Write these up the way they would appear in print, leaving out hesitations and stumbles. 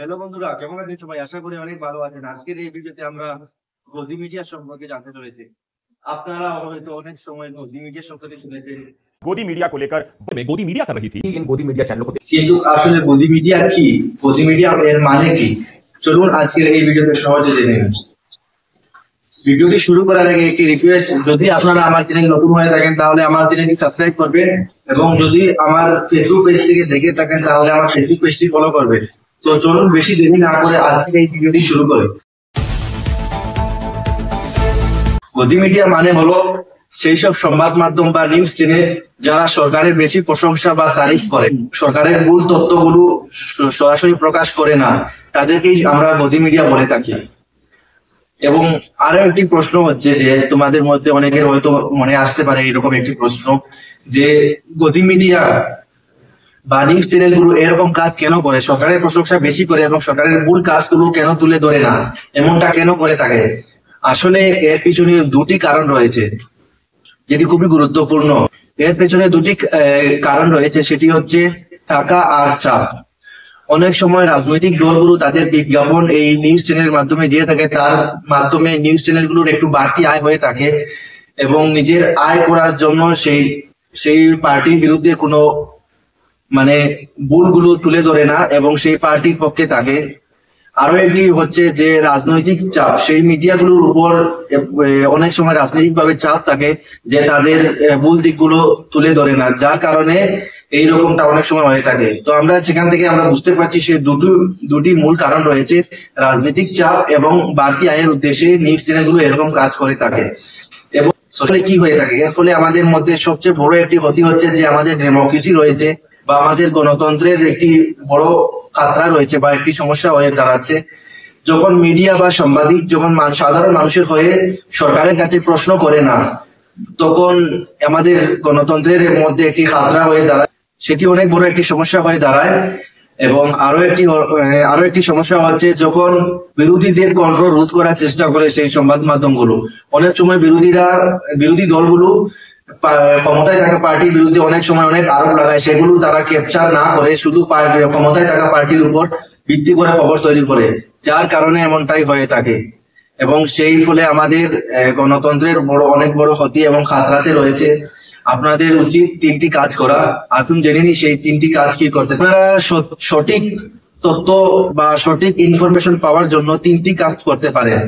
Hello বন্ধুরা, কেমন আছেন সবাই? আশা করি অনেক ভালো আছেন। আজকের এই ভিডিওতে আমরা গদি মিডিয়া সম্পর্কে জানতে চলেছি। আপনারা হয়তো অনেক সময় গদি মিডিয়া সম্পর্কে শুনেছেন, गोदी मीडिया को लेकर में गोदी मीडिया कर रही थी इन गोदी मीडिया चैनलों को কিন্তু আসলে গদি মিডিয়া কি, গদি মিডিয়া এর মানে কি, চলুন আজকের এই ভিডিওতে সহজে জেনে নিন। ভিডিওটি শুরু করার আগে একটি রিকোয়েস্ট, যদি আপনারা আমার চ্যানেল নতুন হয়ে থাকেন তাহলে আমার চ্যানেলটি সাবস্ক্রাইব করবেন, এবং যদি আমার ফেসবুক পেজ থেকে দেখে থাকেন তাহলে আমার ফেসবুক পেজটি ফলো করবেন। তো চলুন বেশি দেরি না করে আজকের এই ভিডিওটি শুরু করি। গদি মিডিয়া মানে হলো সেই সব সংবাদ মাধ্যম বা নিউজ চ্যানেল যারা সরকারের বেশি প্রশংসা বা তারিফ করে, সরকারের ভুল তথ্যগুলো সরাসরি প্রকাশ করে না, তাদেরকেই আমরা গদি মিডিয়া বলে থাকি। এবং আরো একটি প্রশ্ন হচ্ছে যে তোমাদের মধ্যে অনেকের হয়তো মনে আসতে পারে এরকম একটি প্রশ্ন, যে গদি মিডিয়া বা নিউজ চ্যানেল গুলো এরকম কাজ কেন করে, সরকারের প্রশংসা বেশি করে এবং সরকারের ভুল কাজগুলো কেন তুলে ধরে না, এমনটা কেন করে থাকে? আসলে এর পিছনে দুটি কারণ রয়েছে যেটি খুবই গুরুত্বপূর্ণ। এর পেছনে দুটি কারণ রয়েছে, সেটি হচ্ছে টাকা আর চাপ। অনেক সময় রাজনৈতিক দলগুলো তাদের বিজ্ঞাপন এই নিউজ চ্যানেলের মাধ্যমে দিয়ে থাকে, তার মাধ্যমে নিউজ চ্যানেলগুলোর একটু বাড়তি আয় হয়ে থাকে, এবং নিজের আয় করার জন্য সেই পার্টির বিরুদ্ধে কোনো ভুলগুলো তুলে ধরে না এবং সেই পার্টির পক্ষে থাকে। আরো একটি হচ্ছে যে রাজনৈতিক চাপ, সেই মিডিয়াগুলোর উপর অনেক সময় রাজনৈতিক ভাবে চাপ থাকে যে তাদের ভুল দিকগুলো তুলে ধরে না, যার কারণে এইরকমটা অনেক সময় হয়ে থাকে। তো আমরা সেখান থেকে আমরা বুঝতে পারছি সে দুটি মূল কারণ রয়েছে, রাজনৈতিক চাপ এবং বাড়তি আয়ের উদ্দেশ্যে নিউজ চ্যানেলগুলো এরকম কাজ করে থাকে। এবং আসলে কি হয়ে থাকে, এর ফলে আমাদের মধ্যে সবচেয়ে বড় একটি ক্ষতি হচ্ছে যে আমাদের ডেমোক্রেসি রয়েছে বা আমাদের গণতন্ত্রের একটি বড় খাতরা রয়েছে বা একটি সমস্যা হয়ে দাঁড়াচ্ছে। যখন মিডিয়া বা সাংবাদিক যখন সাধারণ মানুষের হয়ে সরকারের কাছে প্রশ্ন করে না, তখন আমাদের গণতন্ত্রের মধ্যে একটি খাতরা হয়ে দাঁড়ায়, সেটি অনেক বড় একটি সমস্যা হয়ে দাঁড়ায়। এবং আরো একটি সমস্যা হচ্ছে যখন বিরোধীদের কণ্ঠ রোধ করার চেষ্টা করে সেই সংবাদ মাধ্যমগুলো, অনেক সময় বিরোধী দলগুলো ক্ষমতায় থাকা পার্টির বিরুদ্ধে অনেক সময় অনেক আরোপ লাগায়, সেগুলো তারা ক্যাপচার না করে শুধু ক্ষমতায় থাকা পার্টির উপর ভিত্তি করে খবর তৈরি করে, যার কারণে এমনটাই হয়ে থাকে। এবং সেই ফলে আমাদের গণতন্ত্রের অনেক বড় ক্ষতি এবং খাতরাতে রয়েছে। আপনাদের উচিত তিনটি কাজ করা, আসুন জেনে নি সেই তিনটি কাজ কি করতে। আপনারা সঠিক তথ্য বা সঠিক ইনফরমেশন পাওয়ার জন্য তিনটি কাজ করতে পারেন।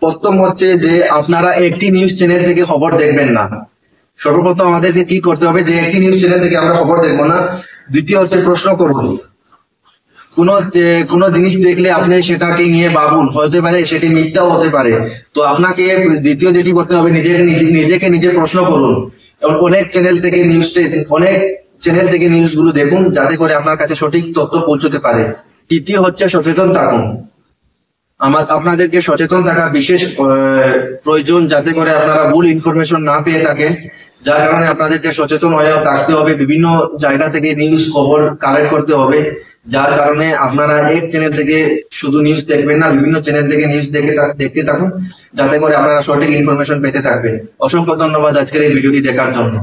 প্রথম হচ্ছে যে আপনারা একটি নিউজ চ্যানেল থেকে খবর দেখবেন না। সর্বপ্রথম আমাদেরকে কি করতে হবে, যে একটি নিউজ চ্যানেল থেকে আমরা খবর দেখবো না। দ্বিতীয় হচ্ছে প্রশ্ন করুন, কোনো জিনিস দেখলে আপনি সেটাকে নিয়ে ভাবুন, হতে পারে সেটি মিথ্যাও হতে পারে। তো আপনাকে দ্বিতীয় যেটি করতে হবে, নিজেকে নিজে প্রশ্ন করুন এবং অনেক চ্যানেল থেকে নিউজগুলো দেখুন, যাতে করে আপনার কাছে সঠিক তথ্য পৌঁছতে পারে। তৃতীয় হচ্ছে সচেতন থাকুন। আপনাদেরকে সচেতন থাকা বিশেষ প্রয়োজন, যাতে করে আপনারা ভুল ইনফরমেশন না পেয়ে থাকেন, যার কারণে আপনাদেরকে সচেতন হয়ে থাকতে হবে। বিভিন্ন জায়গা থেকে নিউজ খবর কালেক্ট করতে হবে, যার কারণে আপনারা এক চ্যানেল থেকে শুধু নিউজ দেখবেন না, বিভিন্ন চ্যানেল থেকে নিউজ দেখতে থাকুন, যাতে করে আপনারা সঠিক ইনফরমেশন পেতে থাকবেন। অসংখ্য ধন্যবাদ আজকের এই ভিডিওটি দেখার জন্য।